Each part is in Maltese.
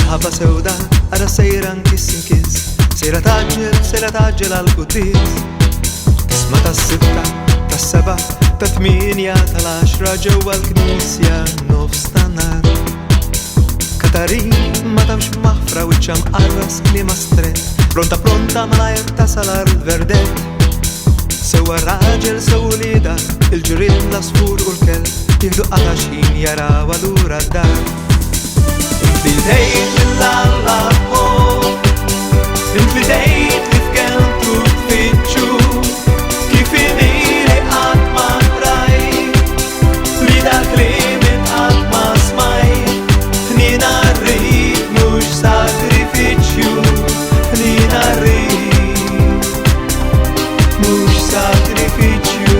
Ħabba sewda ara sejra nkis inkis, sejra taġġel għal-qudies. Tisma' tas-sitta, tas-seba', tat-tminja, tal-10 ġewwa l-Knisja nofs tan-nar. Katarin ma tafx maħfra wiċċha mqarras kliema strett, pronta malajr tasal għall-verdett. Sewa raġel sew lieda, il-ġurien l-asfur u l-kelb jieħdu qataxin jaraw lura d-dar. Inti dejt mill-Alla fuq, inti dejt kif keltu tfittxu, kif inhi li qatt ma rajt, li dal-kliem qatt ma smajt. Hniena rrid mhux sagrificcju, Hniena rrid mhux sagrificcju.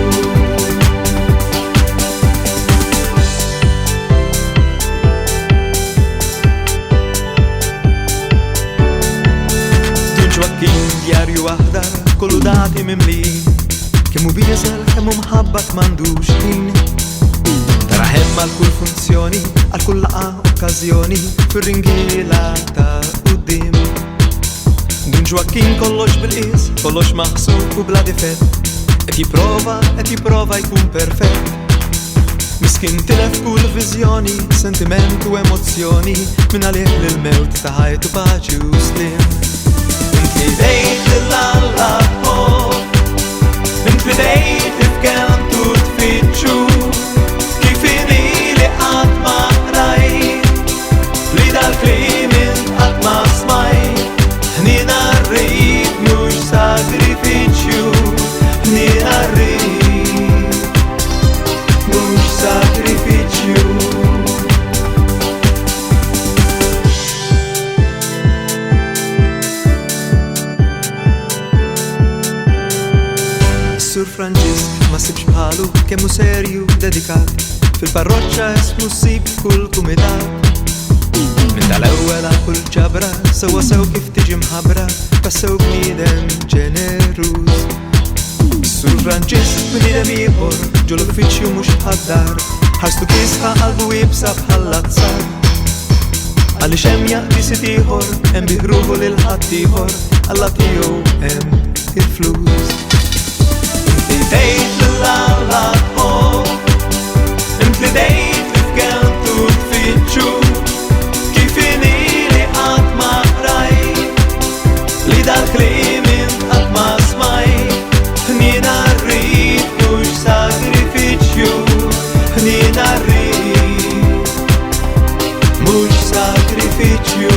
Djarju aħdar, kollu dati mimlin, kemmu biesel, kemmu mħabbat m'għandux ħin. Tara hemm għal kull funzjoni, għal kull laqa okkażjoni, fir-ringiela ta' quddiem. Dun Ġwakin kollox bil-qis, kollox maħsub u bla difett, qed jipprova jkun perfett. Miskin tilef kull viżjoni, sentiment u emozzjoni, minn għalih l-mewt ta' ħajtu paċi u slim. Inti dejt mill-Alla fuq, inti dejt kif keltu tfittxu, kif inhi li qatt ma rajt, li dal-kliem qatt ma smajt. Hniena rrid mhux sagrificcju, Hniena rrid mhux sagrificcju. Sur Franġisk ma sibx bħalu, kemmu serju dedikat, fil-parroċċa ismu ssib kull kumitat. Minn tal-ewwel għal kull ġabra, sewwa sew kif tiġi mħabbra, tassew bniedem ġeneruż. Sur Franġisk bniedem ieħor, ġu l-uffiċċju mhux bħad-dar, ħarstu kisħa qalbu jibsa bħall-azzar. Għaliex hemm jaqbisit ieħor, hemm biħruħu lil ħadd ieħor, Alla tiegħu hemm il-flus. Inti dejt mill-Alla fuq, inti dejt kif keltu tfittxu, kif inhi li qatt ma rajt, li dal-kliem qatt ma smajt. Hniena rrid mhux sagrificcju, Hniena rrid mhux sagrificcju.